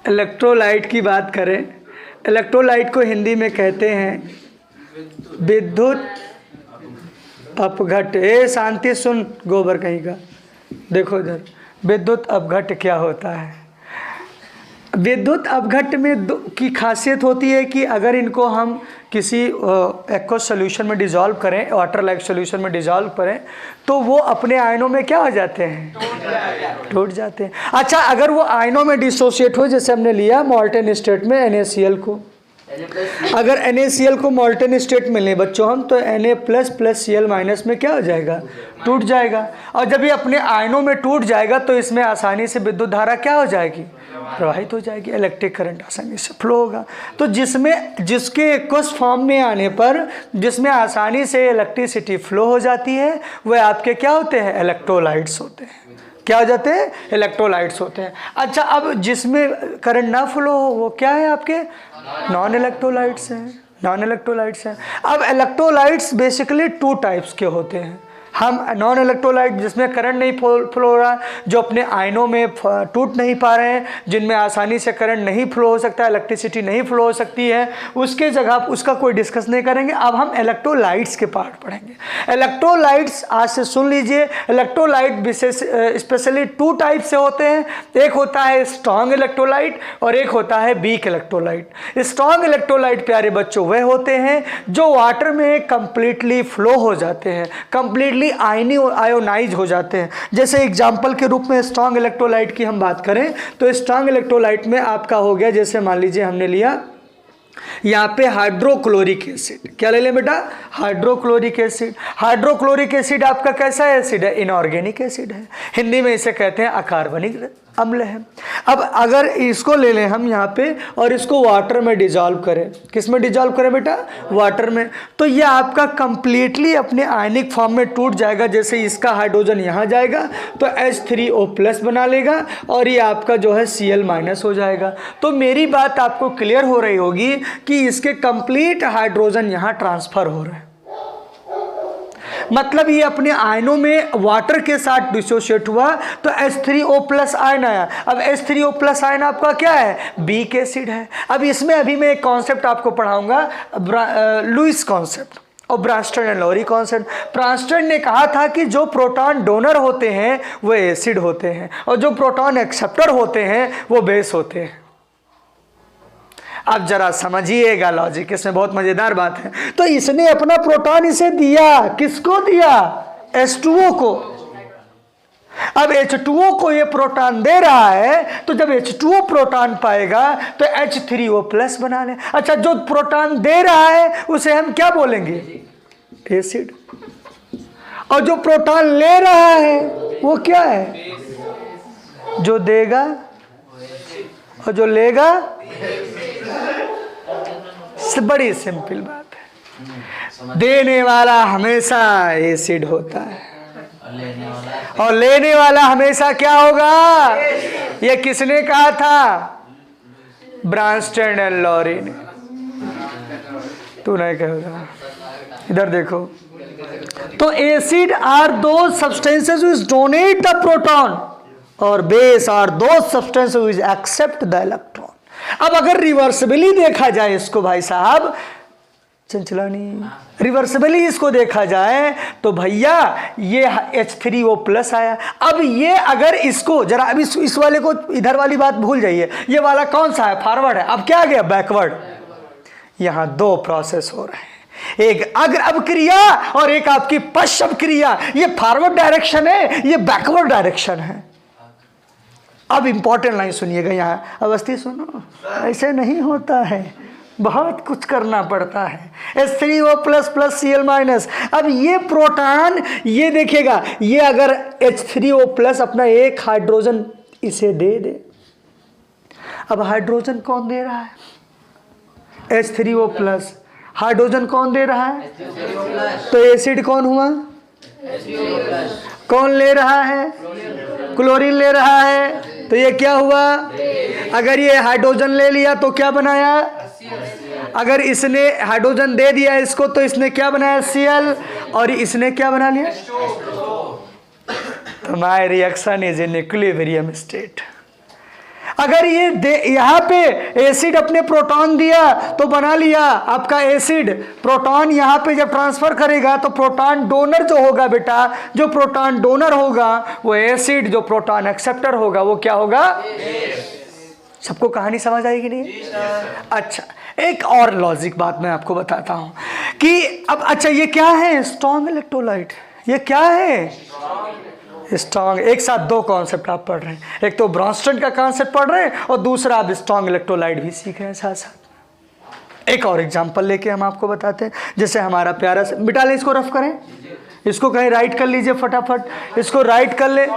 Electrolyte की बात करें, इलेक्ट्रोलाइट को हिंदी में कहते हैं विद्युत अपघट्ट। ए शांति सुन गोबर कहीं का, देखो इधर, विद्युत अपघट्ट क्या होता है। विद्युत अपघट्ट में की खासियत होती है कि अगर इनको हम किसी एक्वस सॉल्यूशन में डिज़ोल्व करें, वाटर लाइक सॉल्यूशन में डिज़ोल्व करें, तो वो अपने आयनों में क्या हो जाते हैं, टूट जाते हैं। अच्छा, अगर वो आयनों में डिसोशिएट हो, जैसे हमने लिया मॉल्टेन स्टेट में NaCl को, अगर NaCl को मॉल्टेन स्टेट में लें बच्चों हम, तो Na plus plus Cl minus में क्या हो जाएगा, टूट जाएगा। और जब ये अपने आयनों में टूट जाएगा तो इसमें आसानी से विद्युत धारा क्या हो जाएगी, प्रवाहित हो जाएगी, इलेक्ट्रिक करंट आसानी से फ्लो होगा। तो जिसके एक्वस फॉर्म में आने पर जिसमें आसानी से इलेक्ट्रिसिटी फ्लो हो जाती है, वह आपके क्या होते हैं, इलेक्ट्रोलाइट्स होते हैं। क्या हो जाते हैं, इलेक्ट्रोलाइट्स होते हैं। अच्छा, अब जिसमें करंट ना फ्लो हो वो क्या है, आपके नॉन इलेक्ट्रोलाइट्स हैं, नॉन इलेक्ट्रोलाइट्स हैं। अब इलेक्ट्रोलाइट्स बेसिकली 2 टाइप्स के होते हैं। हम नॉन इलेक्ट्रोलाइट जिसमें करंट नहीं फ्लो हो रहा, जो अपने आयनों में टूट नहीं पा रहे हैं, जिनमें आसानी से करंट नहीं फ्लो हो सकता, इलेक्ट्रिसिटी नहीं फ्लो हो सकती है, उसके जगह उसका कोई डिस्कस नहीं करेंगे। अब हम इलेक्ट्रोलाइट्स के पार्ट पढ़ेंगे। इलेक्ट्रोलाइट्स आज से सुन लीजिए, इलेक्ट्रोलाइट विशेष स्पेशली 2 टाइप से होते हैं। एक होता है स्ट्रॉन्ग इलेक्ट्रोलाइट और एक होता है वीक इलेक्ट्रोलाइट। स्ट्रॉन्ग इलेक्ट्रोलाइट प्यारे बच्चों वह होते हैं जो वाटर में कंप्लीटली फ्लो हो जाते हैं, कंप्लीटली आयोनाइज हो जाते हैं। जैसे एग्जाम्पल के रूप में स्ट्रॉन्ग इलेक्ट्रोलाइट की हम बात करें तो स्ट्रॉन्ग इलेक्ट्रोलाइट में आपका हो गया, जैसे मान लीजिए हमने लिया यहाँ पे हाइड्रोक्लोरिक एसिड। क्या ले लें बेटा, हाइड्रोक्लोरिक एसिड। हाइड्रोक्लोरिक एसिड आपका कैसा एसिड है, इनऑर्गेनिक एसिड है, हिंदी में इसे कहते हैं अकार्बनिक अम्ल है। अब अगर इसको ले लें हम यहाँ पे और इसको वाटर में डिजॉल्व करें, किस में डिजॉल्व करें बेटा, वाटर में, तो ये आपका कंप्लीटली अपने आयनिक फॉर्म में टूट जाएगा। जैसे इसका हाइड्रोजन यहाँ जाएगा तो H3O+ बना लेगा और ये आपका जो है Cl- हो जाएगा। तो मेरी बात आपको क्लियर हो रही होगी कि इसके कंप्लीट हाइड्रोजन यहाँ ट्रांसफर हो रहे हैं, मतलब ये अपने आयनों में वाटर के साथ डिसोशिएट हुआ तो H3O+ आयन आया। अब H3O+ आयन आपका क्या है, वीक एसिड है। अब इसमें अभी मैं एक कॉन्सेप्ट आपको पढ़ाऊंगा, लुईस कॉन्सेप्ट और ब्रांस्टन एंड लॉरी कॉन्सेप्ट। ब्रांस्टन ने कहा था कि जो प्रोटॉन डोनर होते हैं वो एसिड होते हैं और जो प्रोटॉन एक्सेप्टर होते हैं वो बेस होते हैं। अब जरा समझिएगा लॉजिक, इसमें बहुत मजेदार बात है। तो इसने अपना प्रोटॉन इसे दिया, किसको दिया, H2O को। अब H2O को ये प्रोटॉन दे रहा है, तो जब H2O प्रोटॉन पाएगा तो H3O+ बना ले। अच्छा, जो प्रोटॉन दे रहा है उसे हम क्या बोलेंगे, एसिड, और जो प्रोटॉन ले रहा है वो क्या है, जो देगा और जो लेगा। बड़ी सिंपल बात है, देने वाला हमेशा एसिड होता है और लेने वाला हमेशा क्या होगा, ये किसने कहा था, ब्रांस्टन एंड लॉरी ने। तू नहीं कहेगा, इधर देखो। तो acid are those substances which donate the proton और base are those substances which accept the electron. अब अगर रिवर्सिबली देखा जाए इसको भाई साहब, चंचलानी, रिवर्सिबली इसको देखा जाए तो भैया ये H3O+ आया। अब ये अगर इसको जरा, अब इस वाले को, इधर वाली बात भूल जाइए, ये वाला कौन सा है, फॉरवर्ड है। अब क्या आ गया, बैकवर्ड। यहाँ 2 प्रोसेस हो रहे हैं, एक अग्र अपक्रिया और एक आपकी पश्च अपक्रिया। ये फॉरवर्ड डायरेक्शन है, ये बैकवर्ड डायरेक्शन है। अब इंपॉर्टेंट लाइन सुनिएगा यहाँ, अवस्थी सुनो, ऐसे नहीं होता है, बहुत कुछ करना पड़ता है। H3O++ Cl-। अब ये प्रोटॉन, ये देखिएगा, ये अगर H3O+ अपना एक हाइड्रोजन इसे दे दे, अब हाइड्रोजन कौन दे रहा है, H3O+। हाइड्रोजन कौन दे रहा है, तो एसिड कौन हुआ, कौन ले रहा है, क्लोरीन ले रहा है। तो ये क्या हुआ, अगर ये हाइड्रोजन ले लिया तो क्या बनाया, अगर इसने हाइड्रोजन दे दिया इसको तो इसने क्या बनाया, Cl, और इसने क्या बना लिया। तो my reaction is in equilibrium state. अगर ये यहाँ पे एसिड अपने प्रोटॉन दिया तो बना लिया आपका एसिड। प्रोटॉन यहाँ पे जब ट्रांसफर करेगा तो प्रोटॉन डोनर जो होगा बेटा, जो प्रोटॉन डोनर होगा वो एसिड, जो प्रोटॉन एक्सेप्टर होगा वो क्या होगा? सबको कहानी समझ आएगी नहीं? अच्छा, एक और लॉजिक बात मैं आपको बताता हूं कि अब अच्छा ये क्या है? Strong electrolyte. ये क्या है? स्ट्रॉन्ग। एक साथ दो कॉन्सेप्ट आप पढ़ रहे हैं, एक तो ब्रॉन्स्टन का कॉन्सेप्ट पढ़ रहे हैं और दूसरा आप स्ट्रॉन्ग इलेक्ट्रोलाइट भी सीख रहे हैं साथ साथ। एक और एग्जांपल लेके हम आपको बताते हैं। जैसे हमारा प्यारा सा, बिटा ले इसको, रफ करें इसको, कहीं राइट कर लीजिए फटाफट, इसको राइट कर ले,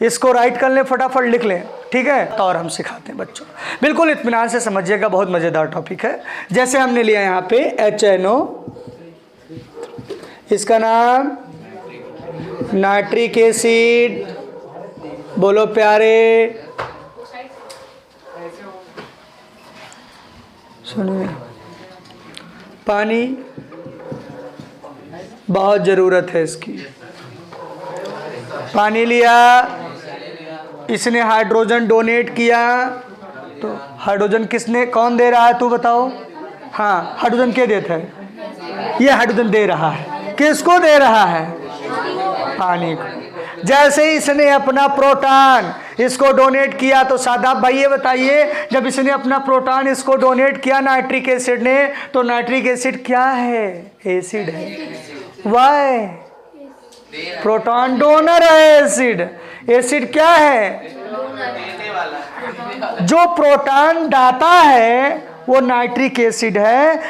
इसको राइट कर ले, फटाफट लिख लें, ठीक है? तो और हम सिखाते हैं बच्चों, बिल्कुल इत्मीनान से समझिएगा, बहुत मज़ेदार टॉपिक है। जैसे हमने लिया यहाँ पे HNO, इसका नाम नाइट्रिक एसिड, बोलो प्यारे, सुनिए, पानी बहुत ज़रूरत है इसकी। पानी लिया, इसने हाइड्रोजन डोनेट किया, तो हाइड्रोजन किसने, कौन दे रहा है तू बताओ? हाँ, हाइड्रोजन क्या देता है? ये हाइड्रोजन दे रहा है। किसको दे रहा है? पानी को। जैसे ही इसने अपना प्रोटॉन इसको डोनेट किया तो सादा भाई ये बताइए, जब इसने अपना प्रोटॉन इसको डोनेट किया नाइट्रिक एसिड ने, तो नाइट्रिक एसिड क्या है? एसिड है। वाई? प्रोटॉन डोनर है एसिड। एसिड क्या है? जो प्रोटॉन दाता है वो नाइट्रिक एसिड है,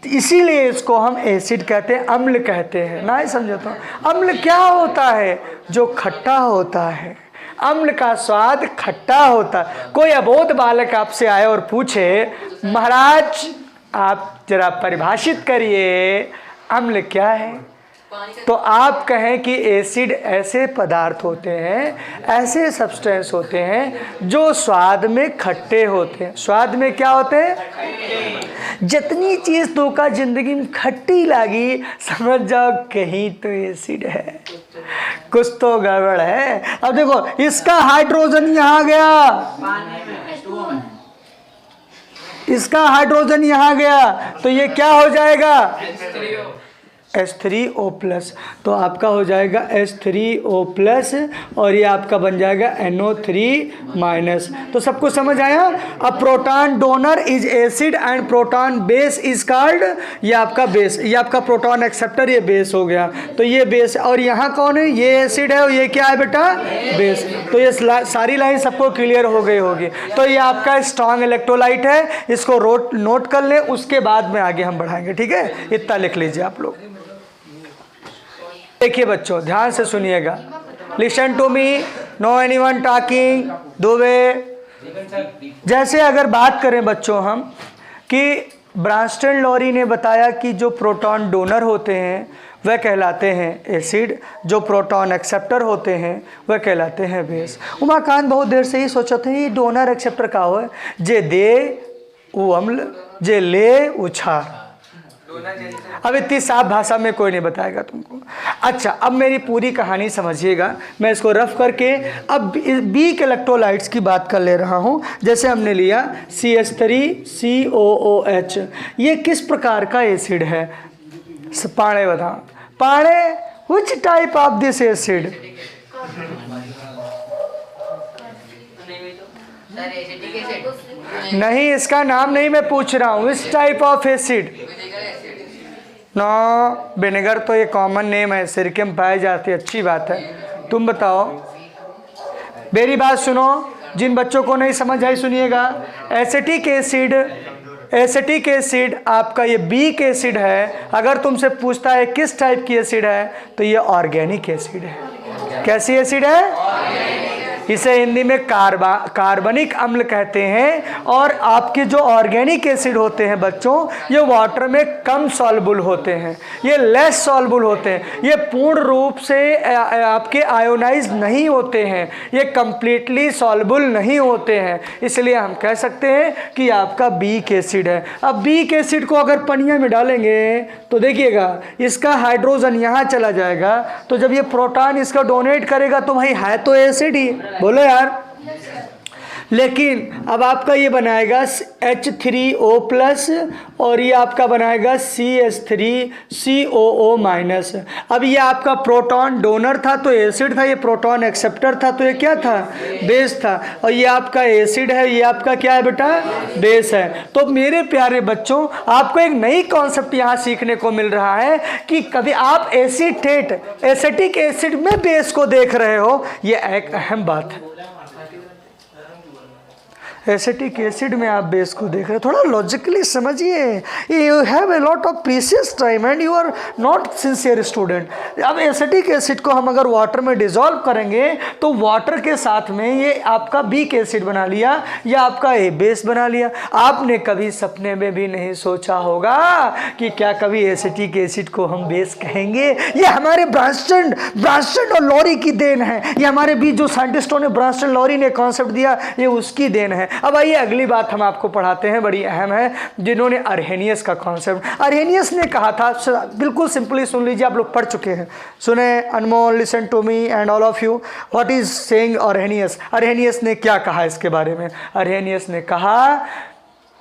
इसीलिए इसको हम एसिड कहते हैं, अम्ल कहते हैं। ना ही समझो तो अम्ल क्या होता है? जो खट्टा होता है। अम्ल का स्वाद खट्टा होता है। कोई अबोध बालक आपसे आए और पूछे, महाराज आप जरा परिभाषित करिए अम्ल क्या है, तो आप कहें कि एसिड ऐसे पदार्थ होते हैं, ऐसे सब्सटेंस होते हैं जो स्वाद में खट्टे होते हैं। स्वाद में क्या होते हैं? जितनी चीज़ तो का जिंदगी में खट्टी लगी, समझ जाओ कहीं तो एसिड है, कुछ तो गड़बड़ है। अब देखो, इसका हाइड्रोजन यहाँ गया, इसका हाइड्रोजन यहाँ गया, तो ये क्या हो जाएगा? H3O+, तो आपका हो जाएगा H3O+, और ये आपका बन जाएगा NO3-। तो सबको समझ आया? अब proton donor is acid and proton base is called, ये आपका बेस, ये आपका प्रोटॉन एक्सेप्टर, ये बेस हो गया। तो ये बेस, और यहाँ कौन है? ये एसिड है, और ये क्या है बेटा? बेस। तो ये सारी लाइन सबको क्लियर हो गई होगी। तो ये आपका स्ट्रॉन्ग इलेक्ट्रोलाइट है, इसको नोट कर ले, उसके बाद में आगे हम बढ़ाएंगे, ठीक है? इतना लिख लीजिए आप लोग। देखिए बच्चों, ध्यान से सुनिएगा, listen to me, no anyone talking, Dubey. जैसे अगर बात करें बच्चों हम कि ब्रांस्टन लॉरी ने बताया कि जो प्रोटॉन डोनर होते हैं वह कहलाते हैं एसिड, जो प्रोटॉन एक्सेप्टर होते हैं वह कहलाते हैं बेस। उमाकांत बहुत देर से ही सोचा था ये डोनर एक्सेप्टर का हो, जे दे वो अम्ल, जे ले वो क्षार। अब इतनी साफ भाषा में कोई नहीं बताएगा तुमको। अच्छा, अब मेरी पूरी कहानी समझिएगा, मैं इसको रफ करके अब बी के इलेक्ट्रोलाइट्स की बात कर ले रहा हूँ। जैसे हमने लिया CH3COOH, ये किस प्रकार का एसिड है? पाणे बता, पाणे which type of this acid? नहीं, इसका नाम नहीं मैं पूछ रहा हूँ, which type of acid? No, vinegar तो ये कॉमन नेम है, सिरके में पाई जाती है, अच्छी बात है। तुम बताओ, मेरी बात सुनो, जिन बच्चों को नहीं समझ आई सुनिएगा। एसिटिक एसिड, एसिटिक एसिड आपका ये बीक एसिड है। अगर तुमसे पूछता है किस टाइप की एसिड है, तो ये ऑर्गेनिक एसिड है। कैसी एसिड है? इसे हिंदी में कार्बनिक अम्ल कहते हैं। और आपके जो ऑर्गेनिक एसिड होते हैं बच्चों, ये वाटर में कम सॉल्युबल होते हैं, ये लेस सॉल्युबल होते हैं, ये पूर्ण रूप से आपके आयोनाइज नहीं होते हैं, ये कंप्लीटली सॉल्युबल नहीं होते हैं। इसलिए हम कह सकते हैं कि आपका बीक एसिड है। अब बीक एसिड को अगर पनिया में डालेंगे तो देखिएगा, इसका हाइड्रोजन यहाँ चला जाएगा, तो जब ये प्रोटॉन इसका डोनेट करेगा तो भाई है तो एसिड ही, बोलो यार। लेकिन अब आपका ये बनाएगा H3O+ और ये आपका बनाएगा CH3COO-। अब ये आपका प्रोटॉन डोनर था तो एसिड था, ये प्रोटॉन एक्सेप्टर था तो ये क्या था, बेस था। और ये आपका एसिड है, ये आपका क्या है बेटा, बेस है। तो मेरे प्यारे बच्चों, आपको एक नई कॉन्सेप्ट यहाँ सीखने को मिल रहा है कि कभी आप एसीटेट एसिटिक एसिड में बेस को देख रहे हो, ये एक अहम बात है। एसिटिक एसिड में आप बेस को देख रहे हैं, थोड़ा लॉजिकली समझिए। You have a lot of precious time and you are not sincere student. अब एसिटिक एसिड को हम अगर वाटर में डिजोल्व करेंगे तो वाटर के साथ में ये आपका बीक एसिड बना लिया या आपका ए बेस बना लिया। आपने कभी सपने में भी नहीं सोचा होगा कि क्या कभी एसिटिक एसिड को हम बेस कहेंगे। ये हमारे ब्रांस्टन और लॉरी की देन है, ये हमारे बीच जो साइंटिस्टों ने ब्रांस्टन लॉरी ने कॉन्सेप्ट दिया, ये उसकी देन है। अब आइए अगली बात हम आपको पढ़ाते हैं, बड़ी अहम है, जिन्होंने अर्हेनियस का कॉन्सेप्ट। अर्हेनियस ने कहा था, बिल्कुल सिंपली सुन लीजिए, आप लोग पढ़ चुके हैं, सुने। Anmol, listen to me and all of you, what is saying Arrhenius. Arrhenius ने क्या कहा इसके बारे में। अर्हेनियस ने कहा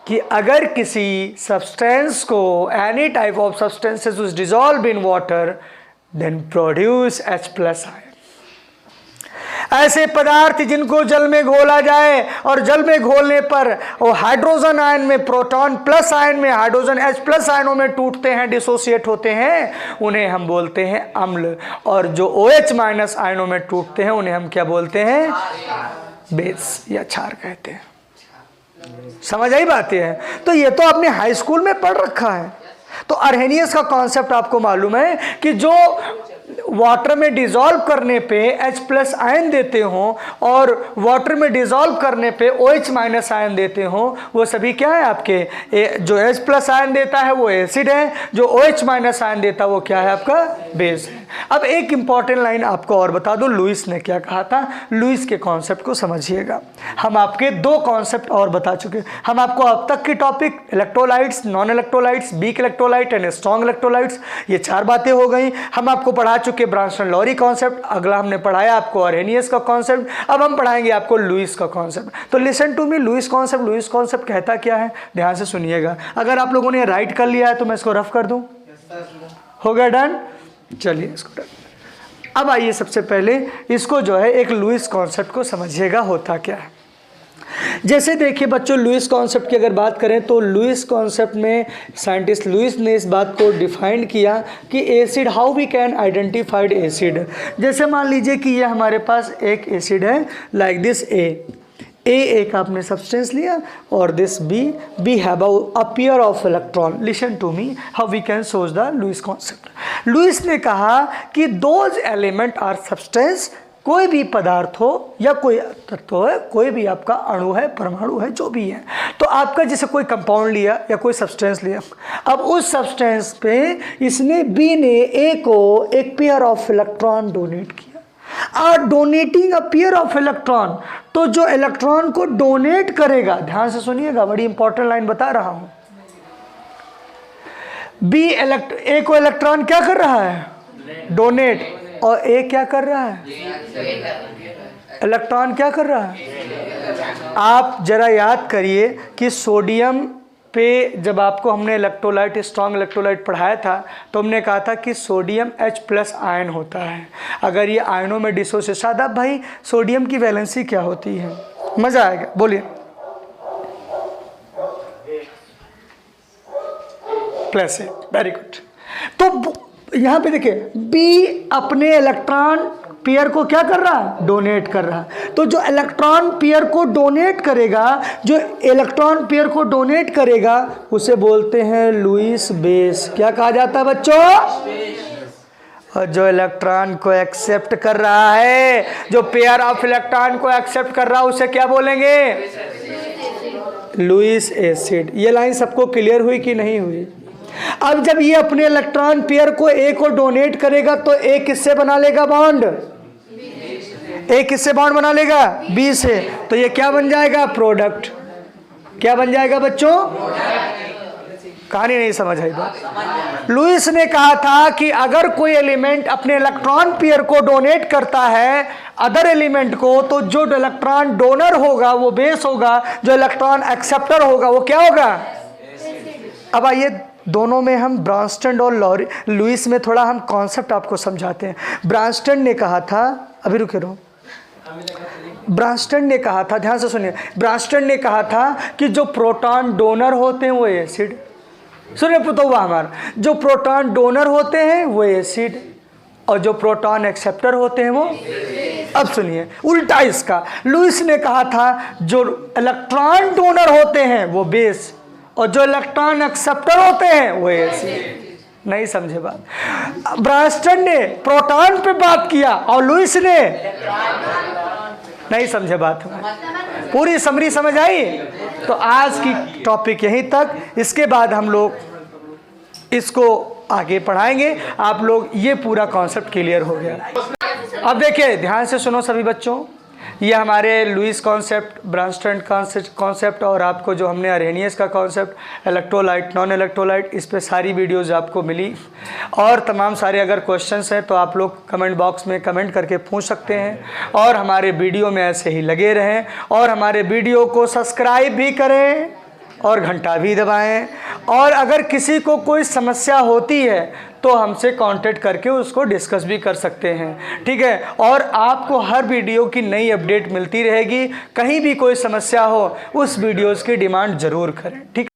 कि अगर किसी सब्सटेंस को, any type of substances is dissolve in water then produce H+ ion. ऐसे पदार्थ जिनको जल में घोला जाए और जल में घोलने पर वो हाइड्रोजन आयन में, प्रोटॉन प्लस आयन में हाइड्रोजन H+ आयनों में टूटते हैं, डिसोसिएट होते हैं, उन्हें हम बोलते हैं अम्ल। और जो OH- आयनों में टूटते हैं उन्हें हम क्या बोलते हैं, बेस या क्षार कहते हैं। समझ आई बात है। तो ये तो आपने हाई स्कूल में पढ़ रखा है। तो अर्हेनियस का कॉन्सेप्ट आपको मालूम है कि जो वाटर में डिजॉल्व करने पे H+ आयन देते हो और वाटर में डिजॉल्व करने पे OH- आयन देते हो, वो सभी क्या है आपके, जो H+ आयन देता है वो एसिड है, जो OH- आयन देता है वो क्या है आपका, बेस है। अब एक इंपॉर्टेंट लाइन आपको और बता दूं, लुईस ने क्या कहा था। लुईस के कॉन्सेप्ट को समझिएगा। हम आपके 2 कॉन्सेप्ट और बता चुके। हम आपको अब तक के topic electrolytes, non electrolytes, weak electrolyte and strong electrolytes, ये 4 बातें हो गई। हम आपको पढ़ा चुके ब्रांस्टन लॉरी कॉन्सेप्ट। अगला हमने पढ़ाया आपको अर्हेनियस का कॉन्सेप्ट। अब हम पढ़ाएंगे आपको लुईस का कॉन्सेप्ट। तो listen to me, Lewis concept कहता क्या है, ध्यान से सुनिएगा। अगर आप लोगों ने राइट कर लिया है तो मैं इसको रफ कर दूं, हो गया डन। चलिए इसको डन। अब आइए सबसे पहले इसको जो है एक लुईस कॉन्सेप्ट को समझिएगा होता क्या है। जैसे देखिए बच्चों, लुईस कॉन्सेप्ट की अगर बात करें तो लुईस कॉन्सेप्ट में साइंटिस्ट लुईस ने इस बात को डिफाइन किया कि acid, how we can identified acid. जैसे मान लीजिए कि ये हमारे पास एक एसिड है, लाइक दिस ए एक आपने सब्सटेंस लिया और this B have a pair of electron. Listen to me how we can सोच द लुईस कॉन्सेप्ट। लुईस ने कहा कि दोज एलिमेंट आर सब्सटेंस, कोई भी पदार्थ हो या कोई तत्व है, कोई भी आपका अणु है, परमाणु है, जो भी है, तो आपका जैसे कोई कंपाउंड लिया या कोई सब्सटेंस लिया, अब उस सब्सटेंस पे इसने बी ने ए को एक पेयर ऑफ इलेक्ट्रॉन डोनेट किया। Are donating a pair of electron, तो जो इलेक्ट्रॉन को डोनेट करेगा, ध्यान से सुनिएगा, बड़ी इंपॉर्टेंट लाइन बता रहा हूं। ए को इलेक्ट्रॉन क्या कर रहा है, डोनेट, और ए क्या कर रहा है, इलेक्ट्रॉन क्या कर रहा है। आप जरा याद करिए कि सोडियम पे जब आपको हमने इलेक्ट्रोलाइट, स्ट्रॉन्ग इलेक्ट्रोलाइट पढ़ाया था तो हमने कहा था कि सोडियम H+ आयन होता है। अगर ये आयनों में डिसोसिएट, शादाब भाई सोडियम की वैलेंसी क्या होती है, मजा आएगा, बोलिए। प्लस है, वेरी गुड। तो यहाँ पे देखिए बी अपने इलेक्ट्रॉन पेयर को क्या कर रहा है, डोनेट कर रहा है। तो जो इलेक्ट्रॉन पेयर को डोनेट करेगा, जो इलेक्ट्रॉन पेयर को डोनेट करेगा उसे बोलते हैं लुईस बेस। क्या कहा जाता है बच्चों, और जो इलेक्ट्रॉन को एक्सेप्ट कर रहा है, जो पेयर ऑफ इलेक्ट्रॉन को एक्सेप्ट कर रहा है उसे क्या बोलेंगे, लुईस एसिड। ये लाइन सबको क्लियर हुई कि नहीं हुई। अब जब ये अपने इलेक्ट्रॉन पेयर को ए को डोनेट करेगा तो ए किससे बना लेगा बॉन्ड, ए किससे बॉन्ड बना लेगा, बी से। तो ये क्या बन जाएगा, प्रोडक्ट। क्या बन जाएगा बच्चों, कहानी नहीं समझ आई बात। लुईस ने कहा था कि अगर कोई एलिमेंट अपने इलेक्ट्रॉन पेयर को डोनेट करता है अदर एलिमेंट को, तो जो इलेक्ट्रॉन डोनर होगा वो बेस होगा, जो इलेक्ट्रॉन एक्सेप्टर होगा वो क्या होगा। अब आइए दोनों में हम ब्रांस्टन और लुईस में थोड़ा हम कॉन्सेप्ट आपको समझाते हैं। ब्रांस्टन ने कहा था, अभी रुके रहो, ब्रांस्टन ने कहा था, ध्यान से सुनिए, ब्रांस्टन ने कहा था कि जो प्रोटॉन डोनर होते हैं वो एसिड, सुनिए तो वह हमारा, जो प्रोटॉन डोनर होते हैं वो एसिड और जो प्रोटॉन एक्सेप्टर होते हैं वो। अब सुनिए उल्टा इसका, लुईस ने कहा था जो इलेक्ट्रॉन डोनर होते हैं वो बेस और जो इलेक्ट्रॉन एक्सेप्टर होते हैं वो एसिड। नहीं समझे बात। ब्रांस्टन ने प्रोटॉन पे बात किया और लुईस ने नहीं समझे बात। पूरी समरी समझ आई। तो आज की टॉपिक यहीं तक, इसके बाद हम लोग इसको आगे पढ़ाएंगे। आप लोग ये पूरा कॉन्सेप्ट क्लियर हो गया। अब देखिए ध्यान से सुनो सभी बच्चों, ये हमारे लुईस कॉन्सेप्ट, ब्रांस्टन कॉन्सेप्ट और आपको जो हमने अरेनियस का कॉन्सेप्ट, इलेक्ट्रोलाइट, नॉन इलेक्ट्रोलाइट, इस पे सारी वीडियोज़ आपको मिली। और तमाम सारे अगर क्वेश्चंस हैं तो आप लोग कमेंट बॉक्स में कमेंट करके पूछ सकते हैं। और हमारे वीडियो में ऐसे ही लगे रहें और हमारे वीडियो को सब्सक्राइब भी करें और घंटा भी दबाएं। और अगर किसी को कोई समस्या होती है तो हमसे कांटेक्ट करके उसको डिस्कस भी कर सकते हैं, ठीक है। और आपको हर वीडियो की नई अपडेट मिलती रहेगी। कहीं भी कोई समस्या हो उस वीडियोज़ की डिमांड ज़रूर करें, ठीक।